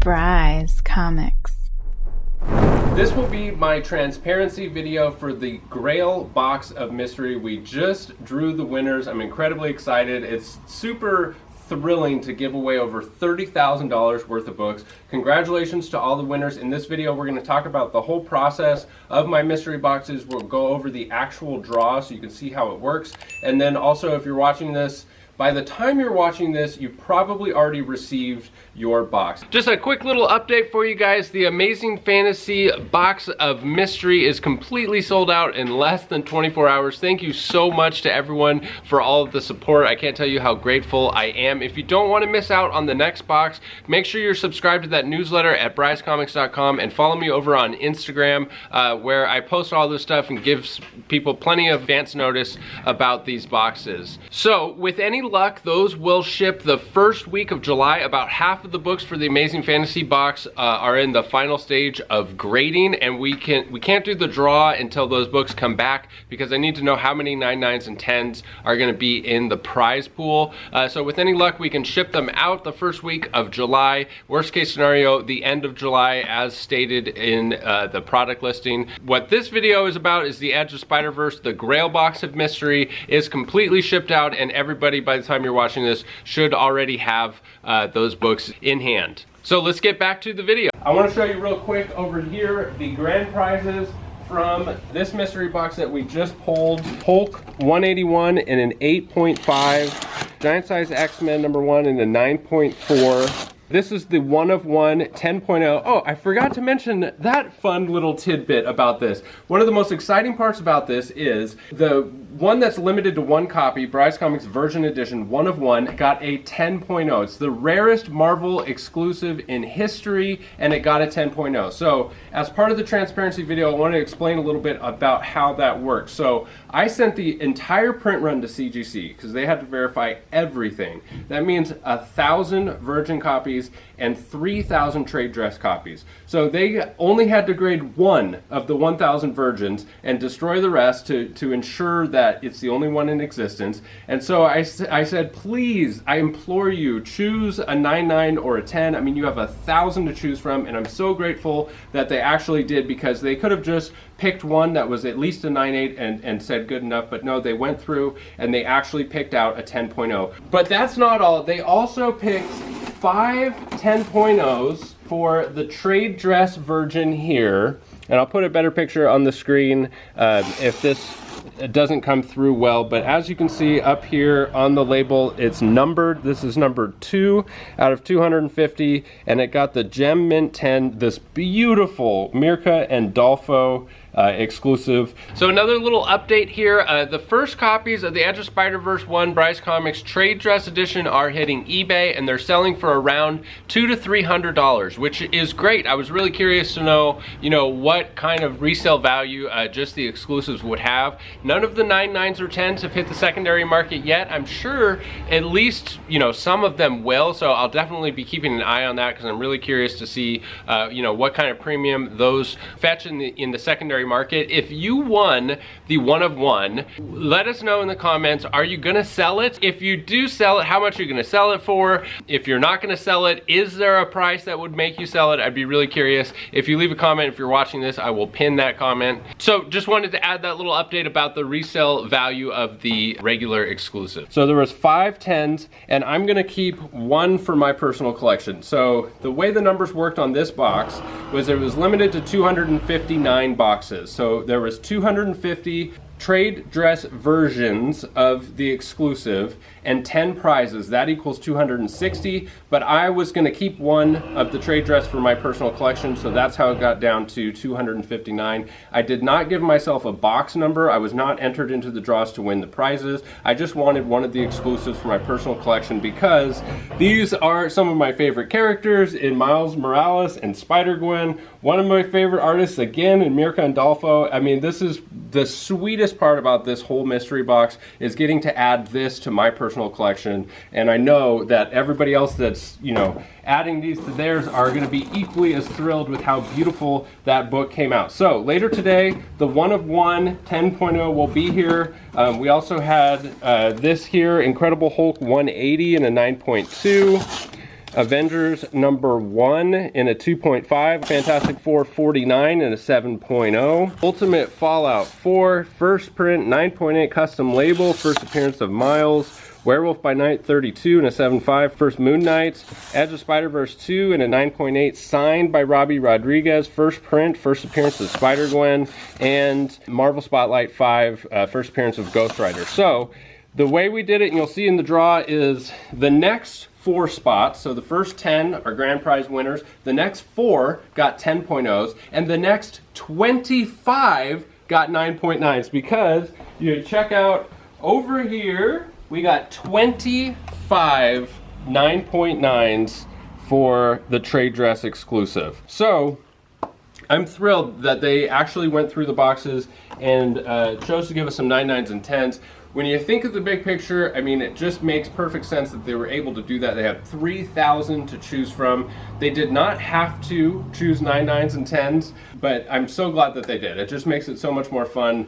Bry's Comics. This will be my transparency video for the Grail box of mystery. We just drew the winners. I'm incredibly excited. It's super thrilling to give away over $30,000 worth of books. Congratulations to all the winners. In this video, we're going to talk about the whole process of my mystery boxes. We'll go over the actual draw so you can see how it works. And then also, if you're watching this, by the time you're watching this, you probably already received your box. Just a quick little update for you guys. The Amazing Fantasy box of mystery is completely sold out in less than 24 hours. Thank you so much to everyone for all of the support. I can't tell you how grateful I am. If you don't want to miss out on the next box, make sure you're subscribed to that newsletter at bryscomics.com and follow me over on Instagram where I post all this stuff and gives people plenty of advance notice about these boxes. So with any luck, those will ship the first week of July. About half of the books for the Amazing Fantasy box are in the final stage of grading, and we can't do the draw until those books come back because I need to know how many 9/9s and 10s are going to be in the prize pool. So with any luck, we can ship them out the first week of July. Worst case scenario, the end of July, as stated in the product listing. What this video is about is the Edge of Spider-Verse. The Grail box of mystery is completely shipped out, and everybody by the time you're watching this should already have those books in hand. So let's get back to the video. I want to show you real quick over here the grand prizes from this mystery box that we just pulled. Hulk 181 in an 8.5, Giant Size X-Men #1 in a 9.4. This is the 1/1 10.0. Oh, I forgot to mention that fun little tidbit about this. One of the most exciting parts about this is the one that's limited to one copy, Bry's Comics version edition 1/1, got a 10.0. It's the rarest Marvel exclusive in history, and it got a 10.0. So as part of the transparency video, I want to explain a little bit about how that works. So I sent the entire print run to CGC because they had to verify everything. That means 1,000 virgin copies and 3,000 trade dress copies. So they only had to grade one of the 1,000 virgins and destroy the rest to ensure that it's the only one in existence. And so I said, please, I implore you, choose a 9/9 or a 10. I mean, you have 1,000 to choose from, and I'm so grateful that they actually did, because they could have just picked one that was at least a 9/8 and said good enough, but no, they went through and they actually picked out a 10.0. But that's not all. They also picked 5 10.0s for the trade dress virgin here, and I'll put a better picture on the screen if this doesn't come through well, but as you can see up here on the label, it's numbered. This is number 2 out of 250, and it got the Gem Mint 10, this beautiful Mirka and Dolfo exclusive. So another little update here, the first copies of the Edge of Spider-Verse 1 Bry's Comics Trade Dress Edition are hitting eBay, and they're selling for around $200 to $300, which is great. I was really curious to know, what kind of resale value just the exclusives would have. None of the 9/9s or 10s have hit the secondary market yet. I'm sure at least, some of them will, so I'll definitely be keeping an eye on that because I'm really curious to see, what kind of premium those fetch in the secondary market. If you won the 1/1, let us know in the comments. Are you gonna sell it? If you do sell it, how much are you gonna sell it for? If you're not gonna sell it, is there a price that would make you sell it? I'd be really curious. If you leave a comment, if you're watching this, I will pin that comment. So just wanted to add that little update about the resale value of the regular exclusive. So there was 5 10s, and I'm gonna keep 1 for my personal collection. So the way the numbers worked on this box was it was limited to 259 boxes. So there was 250 trade dress versions of the exclusive and 10 prizes. That equals 260, but I was going to keep 1 of the trade dress for my personal collection, so that's how it got down to 259. I did not give myself a box number. I was not entered into the draws to win the prizes. I just wanted 1 of the exclusives for my personal collection because these are some of my favorite characters in Miles Morales and Spider-Gwen. One of my favorite artists again in Mirka and Dolfo. I mean, this is the sweetest part about this whole mystery box, is getting to add this to my personal collection, and I know that everybody else that's adding these to theirs are going to be equally as thrilled with how beautiful that book came out. So later today, the 1/1 10.0 will be here. We also had this here, Incredible Hulk 180 and a 9.2. Avengers #1 in a 2.5, Fantastic Four 49 in a 7.0, Ultimate Fallout 4, first print 9.8 custom label, first appearance of Miles, Werewolf by Night 32 in a 7.5, first Moon Knight, Edge of Spider-Verse 2 in a 9.8, signed by Robbie Rodriguez, first print, first appearance of Spider-Gwen, and Marvel Spotlight 5, first appearance of Ghost Rider. So, the way we did it, and you'll see in the draw, is the next 4 spots, so the first 10 are grand prize winners, the next 4 got 10.0s, and the next 25 got 9.9s, because you check out over here, we got 25 9.9s for the trade dress exclusive. So I'm thrilled that they actually went through the boxes and chose to give us some 9.9s and 10s. When you think of the big picture, I mean, it just makes perfect sense that they were able to do that. They have 3,000 to choose from. They did not have to choose 9.9s and 10s, but I'm so glad that they did. It just makes it so much more fun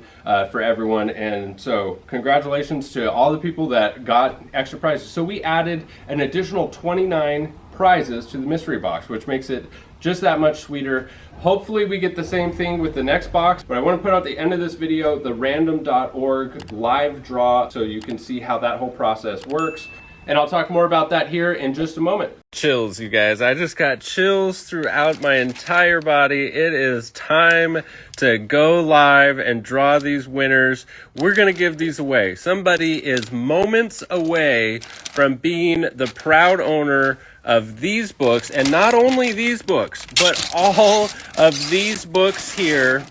for everyone. And so congratulations to all the people that got extra prizes. So we added an additional 29 prizes to the mystery box, which makes it just that much sweeter. Hopefully we get the same thing with the next box, but I want to put out at the end of this video the random.org live draw so you can see how that whole process works. And I'll talk more about that here in just a moment. Chills, you guys. I just got chills throughout my entire body. It is time to go live and draw these winners. We're going to give these away. Somebody is moments away from being the proud owner of these books, and not only these books, but all of these books here.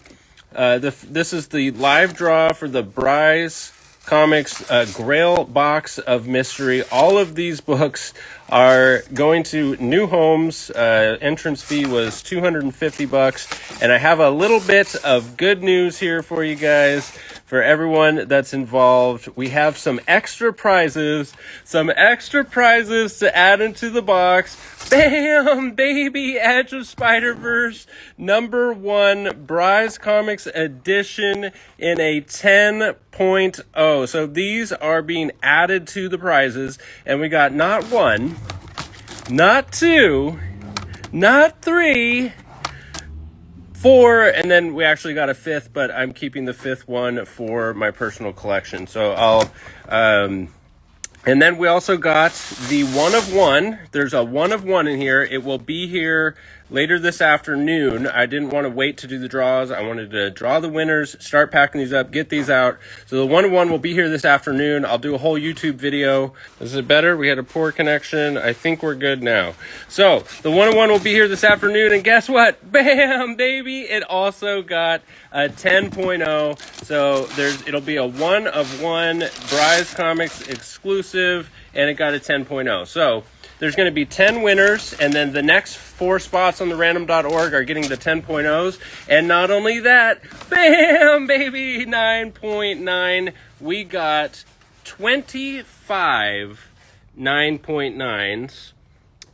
This is the live draw for the Bryce Comics Grail box of mystery. All of these books are going to new homes. Entrance fee was $250, and I have a little bit of good news here for you guys. For everyone that's involved, we have some extra prizes to add into the box. Bam, baby, Edge of Spider-Verse #1 Bryce Comics edition in a 10.0. So these are being added to the prizes, and we got not 1, not 2, not 3, 4, and then we actually got a 5th, but I'm keeping the 5th one for my personal collection. So I'll, and then we also got the 1 of 1. There's a 1 of 1 in here. It will be here later this afternoon. I didn't want to wait to do the draws. I wanted to draw the winners, start packing these up, get these out. So the 1 of 1 will be here this afternoon. I'll do a whole YouTube video. Is it better? We had a poor connection. I think we're good now. So the 1 of 1 will be here this afternoon, and guess what? Bam, baby! It also got a 10.0. So it'll be a 1 of 1 Bryce Comics exclusive, and it got a 10.0. So there's going to be 10 winners, and then the next 4 spots on the random.org are getting the 10.0s. And not only that, bam, baby, 9.9. We got 25 9.9s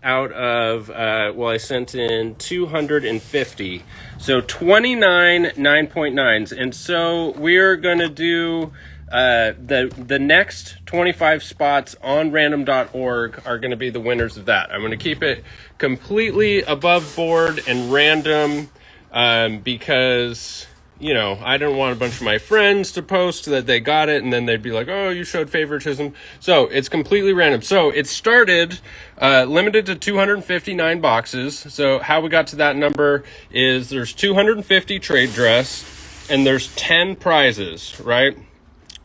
out of, well, I sent in 250. So 29 9.9s. And so we're going to do the next 25 spots on random.org are going to be the winners of that. I'm going to keep it completely above board and random because, you know, I don't want a bunch of my friends to post that they got it and then they'd be like, oh, you showed favoritism. So it's completely random. So it started limited to 259 boxes. So how we got to that number is there's 250 trade dress and there's 10 prizes, right?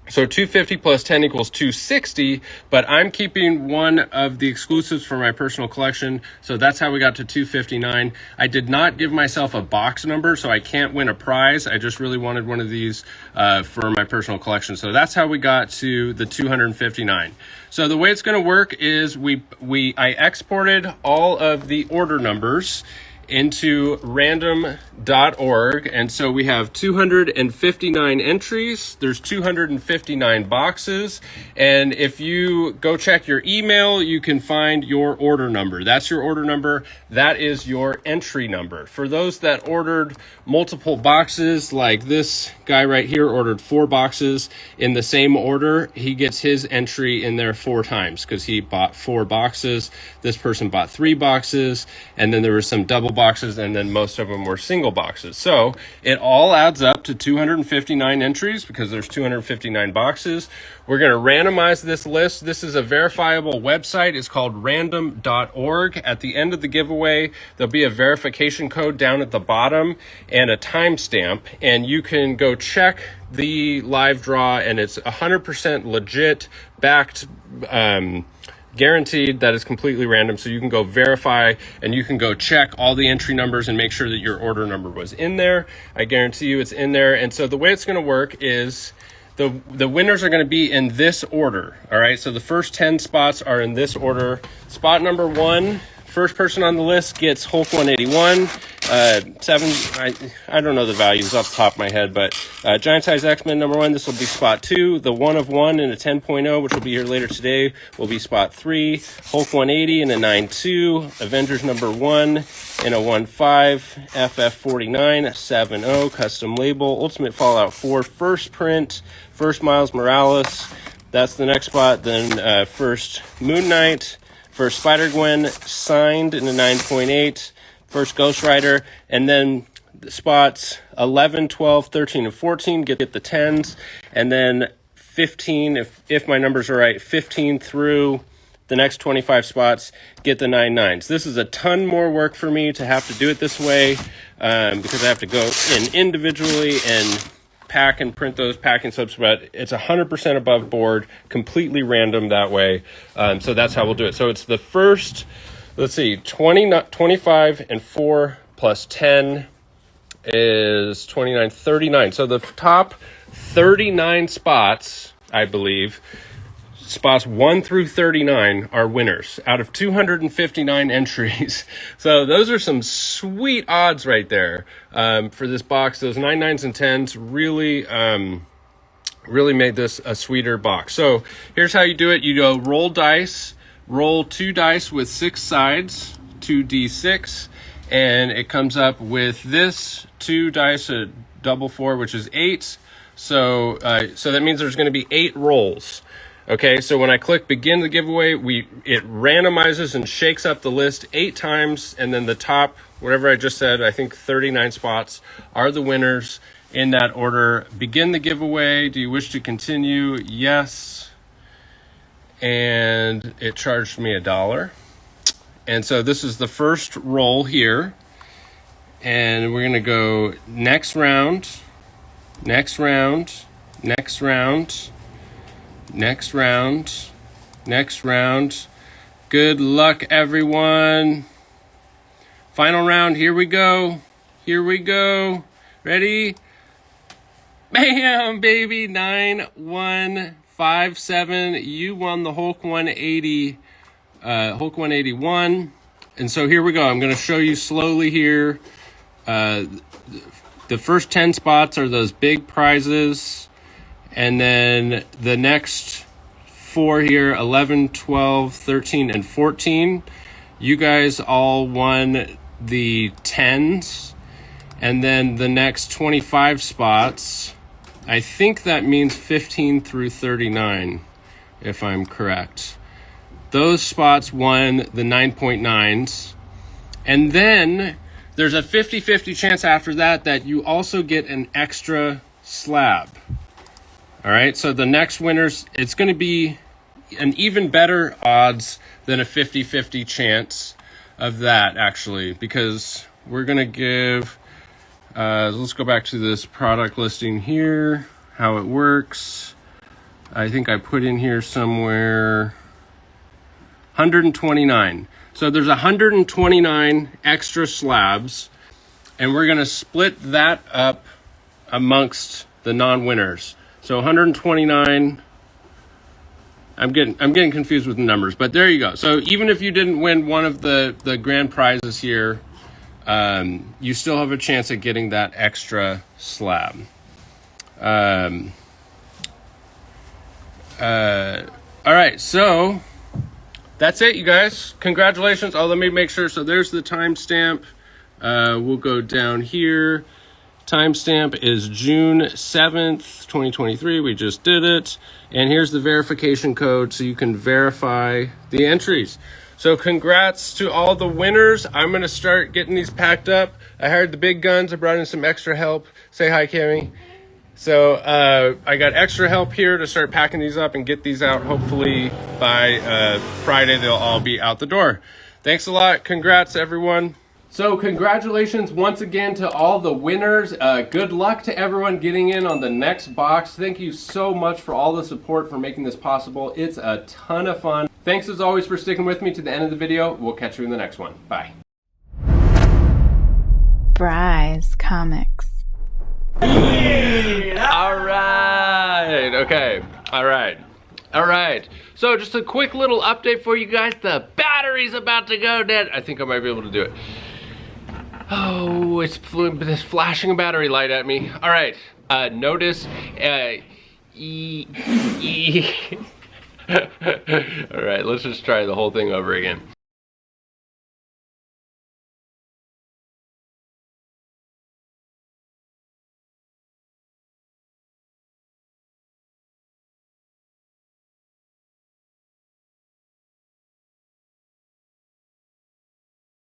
So 250 plus 10 equals 260, but I'm keeping one of the exclusives for my personal collection. So that's how we got to 259. I did not give myself a box number, so I can't win a prize. I just really wanted one of these for my personal collection. So that's how we got to the 259. So the way it's going to work is I exported all of the order numbers, into random.org, and so we have 259 entries. There's 259 boxes, and if you go check your email, you can find your order number. That's your order number. That is your entry number. For those that ordered multiple boxes, like this guy right here ordered 4 boxes in the same order, he gets his entry in there 4 times because he bought 4 boxes. This person bought 3 boxes, and then there were some double boxes, and then most of them were single boxes. So it all adds up to 259 entries because there's 259 boxes. We're going to randomize this list. This is a verifiable website. It's called random.org. At the end of the giveaway, there'll be a verification code down at the bottom and a timestamp, and you can go check the live draw, and it's 100% legit, backed, guaranteed that it's completely random. So you can go verify and you can go check all the entry numbers and make sure that your order number was in there. I guarantee you it's in there. And so the way it's going to work is the winners are going to be in this order. All right. So the first 10 spots are in this order. Spot number 1, first person on the list gets Hulk 181. 7, I don't know the values off the top of my head, but Giant Size X-Men number 1, this will be spot 2. The 1 of 1 in a 10.0, which will be here later today, will be spot 3. Hulk 180 in a 9.2. Avengers number 1 in a 1.5. FF49 7.0. Custom label. Ultimate Fallout 4 first print. First Miles Morales. That's the next spot. Then first Moon Knight. First Spider-Gwen signed in a 9.8. First Ghost Rider, and then the spots 11, 12, 13, and 14 get the 10s, and then 15, if my numbers are right, 15 through the next 25 spots get the 9/9s. This is a ton more work for me to have to do it this way because I have to go in individually and pack and print those packing slips, but it's 100% above board, completely random that way. So that's how we'll do it. So it's the first... Let's see, 25 and 4 plus 10 is 29, 39. So the top 39 spots, I believe, spots 1 through 39 are winners out of 259 entries. So those are some sweet odds right there for this box. Those 9/9s and 10s really made this a sweeter box. So here's how you do it. You go roll dice. Roll 2 dice with 6 sides, 2d6, and it comes up with this 2 dice, a double 4, which is 8. So that means there's going to be 8 rolls. Okay, so when I click begin the giveaway, it randomizes and shakes up the list 8 times, and then the top, whatever I just said, I think 39 spots are the winners in that order. Begin the giveaway. Do you wish to continue? Yes. And it charged me $1. And so this is the first roll here. And we're going to go next round, next round, next round, next round, next round. Good luck, everyone. Final round. Here we go. Here we go. Ready? Bam, baby. 9-1. 5-7, you won the Hulk 180, Hulk 181. And so here we go. I'm going to show you slowly here. The first 10 spots are those big prizes. And then the next 4 here, 11, 12, 13, and 14. You guys all won the 10s. And then the next 25 spots, I think that means 15 through 39, if I'm correct. Those spots won the 9.9s. And then there's a 50-50 chance after that you also get an extra slab. All right, so the next winners, it's going to be an even better odds than a 50-50 chance of that, actually, because we're going to give... let's go back to this product listing here, how it works. I think I put in here somewhere 129. So there's 129 extra slabs, and we're going to split that up amongst the non-winners. So 129, I'm getting confused with the numbers, but there you go. So even if you didn't win one of the grand prizes here, you still have a chance at getting that extra slab. All right, so that's it, you guys. Congratulations. Oh, let me make sure. So there's the timestamp. We'll go down here. Timestamp is June 7th, 2023. We just did it. And here's the verification code so you can verify the entries. So congrats to all the winners. I'm going to start getting these packed up. I hired the big guns. I brought in some extra help. Say hi, Cami. So I got extra help here to start packing these up and get these out. Hopefully by Friday, they'll all be out the door. Thanks a lot. Congrats, everyone. So congratulations once again to all the winners. Good luck to everyone getting in on the next box. Thank you so much for all the support for making this possible. It's a ton of fun. Thanks as always for sticking with me to the end of the video. We'll catch you in the next one. Bye. Bry's Comics. All right. Okay. All right. So just a quick little update for you guys. The battery's about to go dead. I think I might be able to do it. Oh, it's flashing a battery light at me. All right. Notice. All right. Let's just try the whole thing over again.